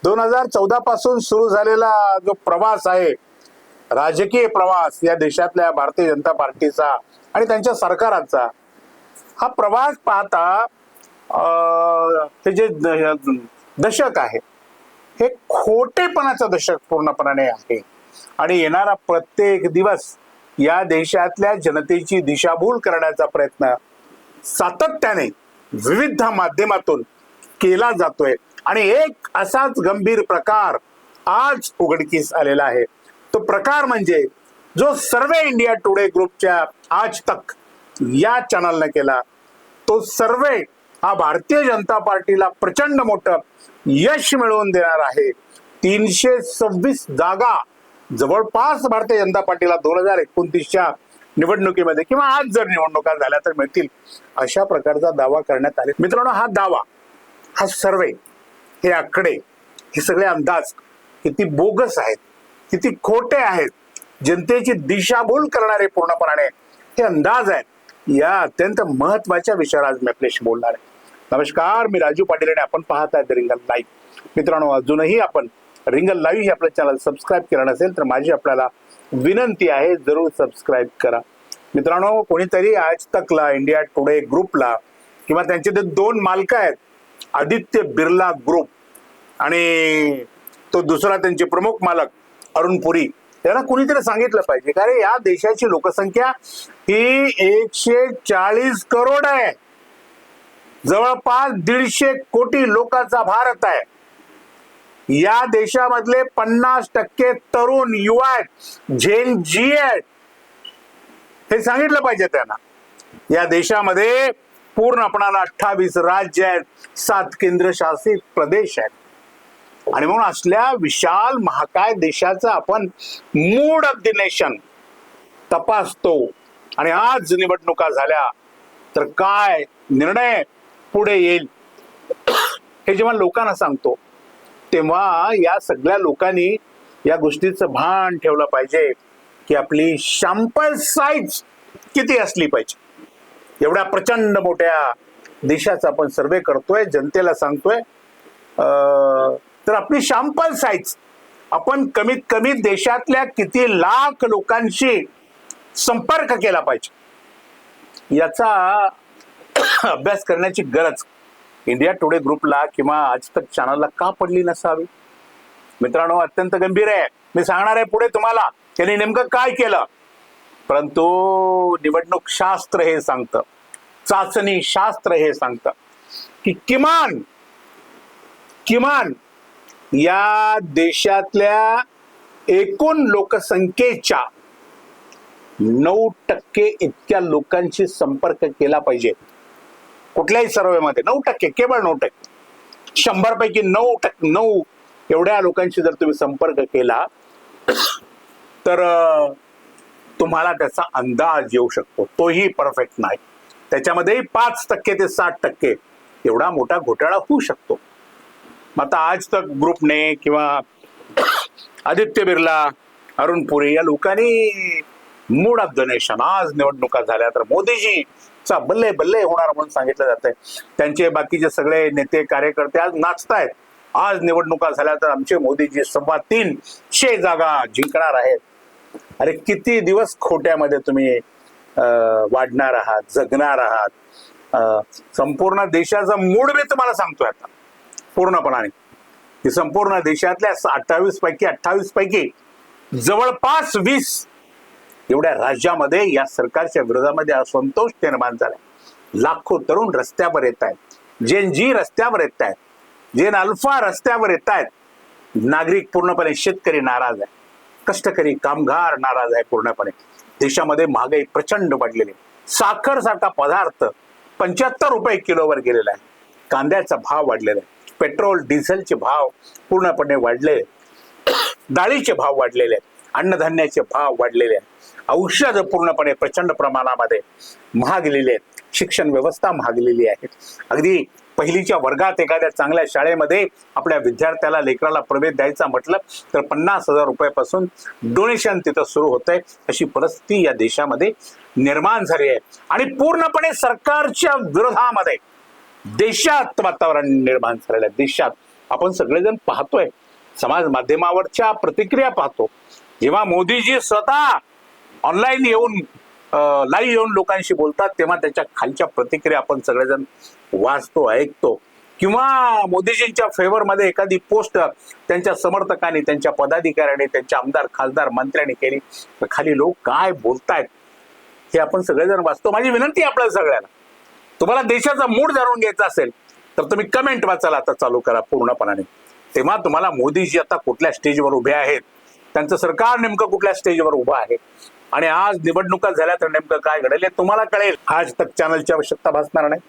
2014 पासून सुरू झालेला जो प्रवास आहे, राजकीय प्रवास या देशातल्या भारतीय जनता पार्टीचा आणि त्यांच्या सरकारांचा, हा प्रवास पाहता हे जे दशक आहे हे खोटेपणाचं दशक पूर्णपणे आहे. आणि येणारा प्रत्येक दिवस या देशातल्या जनतेची दिशाभूल करण्याचा प्रयत्न सातत्याने विविध माध्यमातून केला जातोय. आणि एक असाच गंभीर प्रकार आज उघडकीस आलेला आहे. तो प्रकार म्हणजे जो सर्वे इंडिया टुडे ग्रुपच्या आज तक या चॅनलने केला, तो सर्वे हा भारतीय जनता पार्टीला प्रचंड मोठं यश मिळवून देणार आहे. 326 जागा जवळपास भारतीय जनता पार्टीला 2029च्या निवडणुकीमध्ये किंवा आज जर निवडणुका झाल्या तर मिळतील, अशा प्रकारचा दावा करण्यात आले. मित्रांनो, हा दावा, हा सर्वे, हे आकडे, हे सगळे अंदाज किती बोगस आहेत, किती खोटे आहेत, जनतेची दिशाभूल करणारे पूर्णपणे हे अंदाज आहेत. या अत्यंत महत्वाच्या विषयावर आज मी आपल्याशी बोलणार आहे. नमस्कार, मी राजू पाटील आणि आपण पाहत आहे रिंगल लाईव्ह. मित्रांनो, अजूनही आपण रिंगल लाईव्ह हे आपलं चॅनल सबस्क्राईब केलं नसेल तर माझी आपल्याला विनंती आहे, जरूर सबस्क्राईब करा. मित्रांनो, कोणीतरी आज तकला, इंडिया टुडे ग्रुपला किंवा त्यांचे ते 2 मालक आहेत, आदित्य बिर्ला ग्रुप आणि तो दुसरा त्यांचे प्रमुख मालक अरुण पुरी, त्यांना कुणीतरी सांगितलं पाहिजे, कारण या देशाची लोकसंख्या ही 140 करोड आहे. जवळपास 150 कोटी लोकांचा भारत आहे. या देशामधले 50% तरुण युवा आहेत, झेन जी आहेत. हे सांगितलं पाहिजे त्यांना. या देशामध्ये पूर्णपणाला 28 राज्य आहेत, 7 केंद्रशासित प्रदेश आहेत. आणि म्हणून असल्या विशाल महाकाय देशाचा आपण मूड ऑफ द नेशन तपासतो. आणि आज निवडणुका झाल्या तर काय निर्णय पुढे येईल हे जेव्हा लोकांना सांगतो, तेव्हा या सगळ्या लोकांनी या गोष्टीचं भान ठेवलं पाहिजे की आपली सॅम्पल साईज किती असली पाहिजे. एवढ्या प्रचंड मोठ्या देशाचा आपण सर्वे करतोय, जनतेला सांगतोय, तर आपली सॅम्पल साईज आपण कमीत कमी देशातल्या किती लाख लोकांशी संपर्क केला पाहिजे याचा अभ्यास करण्याची गरज इंडिया टुडे ग्रुपला किंवा आज तक चॅनलला का पडली नसावी. मित्रांनो, अत्यंत गंभीर आहे. मी सांगणार आहे पुढे तुम्हाला त्यांनी नेमकं काय केलं. परंतु निवडणूक शास्त्र हे सांगतं, चाचणी शास्त्र हे सांगतं की किमान या देशातल्या एकूण लोकसंख्येच्या 9% इतक्या लोकांशी संपर्क केला पाहिजे. कुठल्याही सर्वेमध्ये 9%, केवळ 9%, 100 पैकी 9% एवढ्या लोकांशी जर तुम्ही संपर्क केला तर तुम्हाला त्याचा अंदाज येऊ शकतो. तोही परफेक्ट नाही. त्याच्यामध्ये 5% ते 60% एवढा मोठा घोटाळा होऊ शकतो. आता आज तक ग्रुपने किंवा आदित्य बिर्ला, अरुण पुरी या लोकांनी मूड ऑफ द नेशन, आज निवडणुका झाल्या तर मोदीजीचा बल्ले बल्ले होणार म्हणून सांगितलं जातंय. त्यांचे बाकीचे सगळे नेते कार्यकर्ते आज नाचतायत. आज निवडणुका झाल्या तर आमचे मोदीजी 350 जागा जिंकणार आहेत. अरे, किती दिवस खोट्यामध्ये तुम्ही वाढणार आहात, जगणार आहात. संपूर्ण देशाचा मूड मी तुम्हाला सांगतोय आता पूर्णपणाने की संपूर्ण देशातल्या 28 पैकी जवळपास 20 एवढ्या राज्यामध्ये या सरकारच्या विरोधामध्ये असंतोष निर्माण झालाय. लाखो तरुण रस्त्यावर येत आहेत, जेन जी रस्त्यावर येत आहेत, जेन अल्फा रस्त्यावर येत आहेत. नागरिक पूर्णपणे, शेतकरी नाराज आहे, कष्टकरी कामगार नाराज आहे पूर्णपणे. देशामध्ये महागाई प्रचंड वाढलेली आहे. साखर सारखा पदार्थ 75 रुपये किलोवर गेलेला आहे. कांद्याचा भाव वाढलेला आहे. पेट्रोल डिझेलचे भाव पूर्णपणे वाढले. डाळीचे भाव वाढलेले आहेत. अन्नधान्याचे भाव वाढलेले आहेत. औषध पूर्णपणे प्रचंड प्रमाणामध्ये महागलेले आहेत. शिक्षण व्यवस्था महागलेली आहे. अगदी पहिलीच्या वर्गात एखाद्या चांगल्या शाळेमध्ये आपल्या विद्यार्थ्याला, लेकराला प्रवेश द्यायचा म्हटलं तर 50,000 रुपयापासून डोनेशन तिथं सुरू होतंय. अशी परिस्थिती या देशामध्ये निर्माण झाली आहे. आणि पूर्णपणे सरकारच्या विरोधामध्ये देशात वातावरण निर्माण झालेलं आहे. देशात आपण सगळेजण पाहतोय, समाज माध्यमावरच्या प्रतिक्रिया पाहतो. जेव्हा मोदीजी स्वतः ऑनलाईन येऊन लाईव्ह येऊन लोकांशी बोलतात, तेव्हा त्याच्या खालच्या प्रतिक्रिया आपण सगळेजण वाचतो, ऐकतो. किंवा मोदीजींच्या फेवरमध्ये एखादी पोस्ट त्यांच्या समर्थकांनी, त्यांच्या पदाधिकाऱ्यांनी, त्यांच्या आमदार, खासदार, मंत्र्यांनी केली, तर खाली लोक काय बोलतायत हे आपण सगळेजण वाचतो. माझी विनंती आहे आपल्या सगळ्यांना, तुम्हाला देशाचा मूड जाणून घ्यायचा असेल तर तुम्ही कमेंट वाचायला आता चालू करा पूर्णपणाने. तेव्हा तुम्हाला मोदीजी आता कुठल्या स्टेजवर उभे आहेत, त्यांचं सरकार नेमकं कुठल्या स्टेजवर उभं आहे, आणि आज निवडणुका झाल्या तर नेमकं काय घडेल हे तुम्हाला कळेल. आज तक चॅनलची आवश्यकता भासणार नाही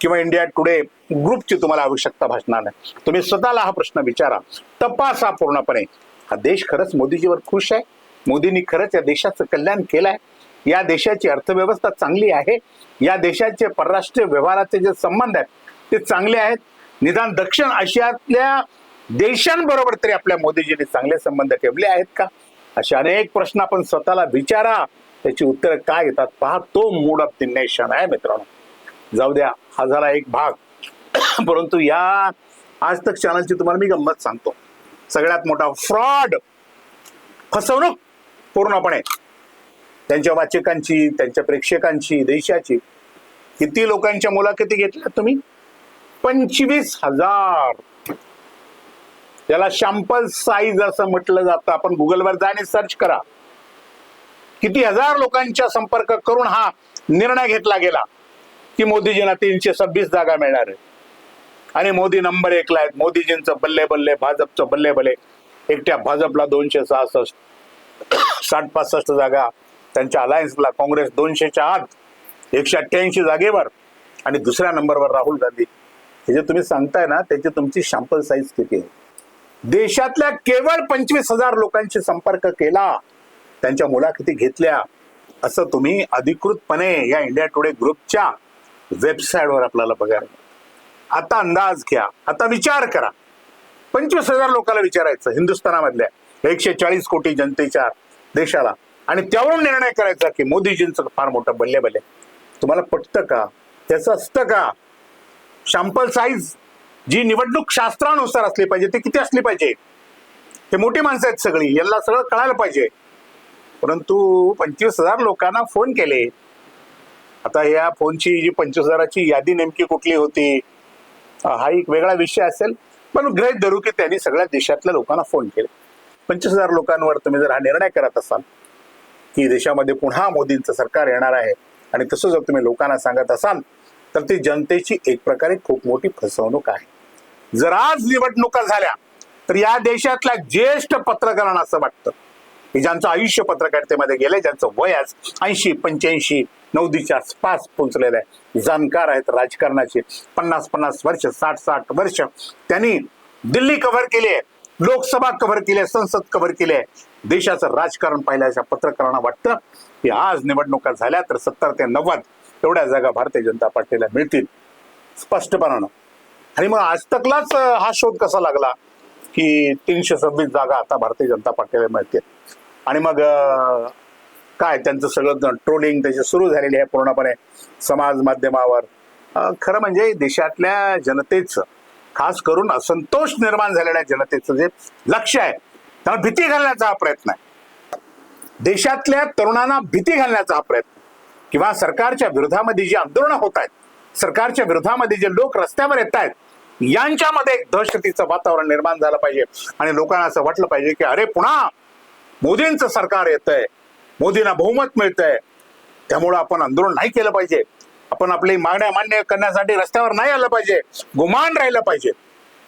किंवा इंडिया टुडे ग्रुपची तुम्हाला आवश्यकता भासणार नाही. तुम्ही स्वतःला हा प्रश्न विचारा, तपासा पूर्णपणे. हा देश खरंच मोदीजीवर खुश आहे? मोदींनी खरंच या देशाचं कल्याण केलंय? या देशाची अर्थव्यवस्था चांगली आहे? या देशाचे परराष्ट्र व्यवहाराचे जे संबंध आहेत ते चांगले आहेत? निदान दक्षिण आशियातल्या देशांबरोबर तरी आपल्या मोदीजींनी चांगले संबंध ठेवले आहेत का? असे अनेक प्रश्न आपण स्वतःला विचारा. त्याची उत्तरं काय येतात पहा. तो मूड ऑफ द नेशन आहे मित्रांनो. जाऊ द्या, हा झाला एक भाग. परंतु या आज तक चॅनलची तुम्हाला मी गंमत सांगतो. सगळ्यात मोठा फ्रॉड, फसवणूक पूर्णपणे त्यांच्या वाचकांची, त्यांच्या प्रेक्षकांची, देशाची. किती लोकांच्या मुलाखती घेतल्या तुम्ही? 25,000. त्याला सॅम्पल साईज असं म्हटलं जातं. आपण गुगलवर जा आणि सर्च करा. किती हजार लोकांच्या संपर्क करून हा निर्णय घेतला गेला की मोदीजींना 326 जागा मिळणार आहे आणि मोदी नंबर 1 ला आहेत. मोदीजींचं बल्ले बल्ले, भाजपचं बल्ले बल्ले. एकट्या भाजपला 266, 60-65 जागा. त्यांच्या अलायन्सला काँग्रेस 200च्या आत, 188 जागेवर, आणि दुसऱ्या नंबरवर राहुल गांधी. हे जे तुम्ही सांगताय ना, त्याची तुमची सॅम्पल साईज किती आहे? देशातल्या केवळ 25,000 लोकांशी संपर्क केला, त्यांच्या मुलाखती घेतल्या, असं तुम्ही अधिकृतपणे या इंडिया टुडे ग्रुपच्या वेबसाईटवर आपल्याला बघायला. आता अंदाज घ्या, आता विचार करा. 25,000 लोकांना विचारायचं हिंदुस्थानामधल्या 140 कोटी जनतेच्या देशाला, आणि त्यावरून निर्णय करायचा की मोदीजींचं फार मोठं बल्ले बल्ले. तुम्हाला पटतं का? त्याचं असतं का? सॅम्पल साईज जी निवडणूक शास्त्रानुसार असली पाहिजे ती किती असली पाहिजे? हे मोठी माणसं आहेत सगळी, यांना सगळं कळायला पाहिजे. परंतु 25,000 लोकांना फोन केले. आता या फोनची जी 25,000ची यादी नेमकी कुठली होती हा एक वेगळा विषय असेल, पण गृहीत धरू की त्यांनी सगळ्या देशातल्या लोकांना फोन केले. 25,000 लोकांवर तुम्ही जर हा निर्णय करत असाल की देशामध्ये पुन्हा मोदींचं सरकार येणार आहे, आणि तसं जर तुम्ही लोकांना सांगत असाल, तर ती जनतेची एक प्रकारे खूप मोठी फसवणूक आहे. जर आज निवडणुका झाल्या तर या देशातल्या ज्येष्ठ पत्रकारांना असं वाटतं की ज्यांचं आयुष्य पत्रकारितेमध्ये गेलंय, ज्यांचं वय आज 80-85 नवदीच्या आसपास पोहोचलेलं आहे, जाणकार आहेत राजकारणाचे, 50-50 वर्ष, 60-60 वर्ष त्यांनी दिल्ली कव्हर केली आहे, लोकसभा कव्हर केली आहे, संसद कव्हर केली आहे, देशाचं राजकारण पाहिल्याच्या पत्रकारांना वाटतं की आज निवडणुका झाल्या तर 70 ते 90 एवढ्या जागा भारतीय जनता पार्टीला मिळतील स्पष्टपणानं. आणि मग आज तकलाच हा शोध कसा लागला की 326 जागा आता भारतीय जनता पार्टीला मिळतील. आणि मग काय त्यांचं सगळं ट्रोलिंग त्याची सुरू झालेली आहे पूर्णपणे समाज माध्यमावर. खरं म्हणजे देशातल्या जनतेचं, खास करून असंतोष निर्माण झालेल्या जनतेचं जे लक्ष आहे त्यांना भीती घालण्याचा हा प्रयत्न आहे. देशातल्या तरुणांना भीती घालण्याचा हा प्रयत्न, किंवा सरकारच्या विरोधामध्ये जी आंदोलनं होत आहेत, सरकारच्या विरोधामध्ये जे लोक रस्त्यावर येत आहेत, यांच्यामध्ये एक दहशतीचं वातावरण निर्माण झालं पाहिजे आणि लोकांना असं वाटलं पाहिजे की अरे पुन्हा मोदींचं सरकार येतंय, मोदींना बहुमत मिळतंय, त्यामुळं आपण आंदोलन नाही केलं पाहिजे, आपण आपली मागण्या मान्य करण्यासाठी रस्त्यावर नाही आलं पाहिजे, गुमान राहिलं पाहिजे.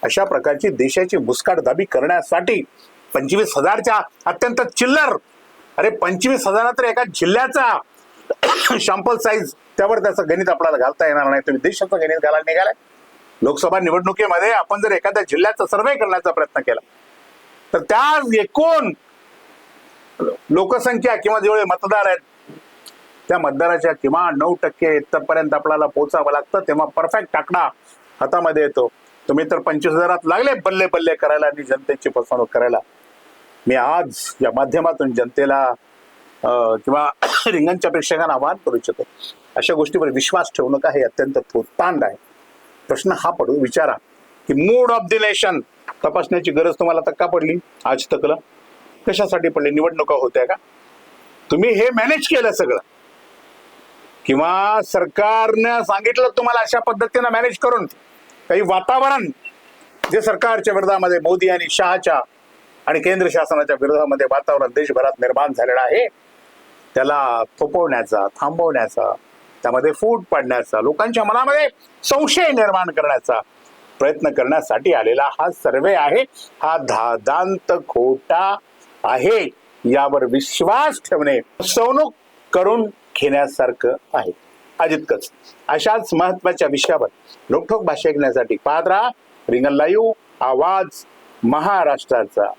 अशा प्रकारची देशाची मुस्काटदाबी करण्यासाठी 25,000च्या अत्यंत चिल्लर, अरे 25,000 तर एका जिल्ह्याचा सॅम्पल साईज, त्यावर त्याचं गणित आपल्याला घालता येणार नाही. तुम्ही देशाचं गणित घालायला निघालाय. लोकसभा निवडणुकीमध्ये आपण जर एखाद्या जिल्ह्याचा सर्वे करण्याचा प्रयत्न केला तर त्या एकूण लोकसंख्या किंवा जेवढे मतदार आहेत त्या मतदाराच्या किमान 9% इथपर्यंत आपल्याला पोहोचावं लागतं, तेव्हा परफेक्ट आकडा हातामध्ये येतो. तुम्ही तर 25,000 लागले बल्ले बल्ले करायला आणि जनतेची फसवणूक करायला. मी आज या माध्यमातून जनतेला किंवा रिंगणच्या प्रेक्षकांना आवाहन करू इच्छितो, अशा गोष्टीवर विश्वास ठेवू नका. हे अत्यंत थोतांड आहे. प्रश्न हा पडू विचारा ही मूड ऑफ द नेशन तपासण्याची गरज तुम्हाला तर का पडली आज तकला? कशासाठी पडली? निवडणुका होत्या का? तुम्ही हे मॅनेज केलं सगळं, किंवा सरकारनं सांगितलं तुम्हाला अशा पद्धतीनं मॅनेज करून? काही वातावरण जे सरकारच्या विरोधामध्ये, मोदी आणि शहाच्या आणि केंद्र शासनाच्या विरोधामध्ये वातावरण देशभरात निर्माण झालेलं आहे, त्याला थोपवण्याचा, थांबवण्याचा, त्यामध्ये फूट पाडण्याचा, लोकांच्या मनामध्ये संशय निर्माण करण्याचा प्रयत्न करण्यासाठी आलेला हा सर्वे आहे. हा धादांत खोटा आहे. यावर विश्वास ठेवणे फसवणूक करून घेण्यासारखं आहे. अजितकच अशाच महत्वाच्या विषयावर रोखोक भाष्य ऐकण्यासाठी पाहत राहा रिंगण लाईव्ह, आवाज महाराष्ट्राचा.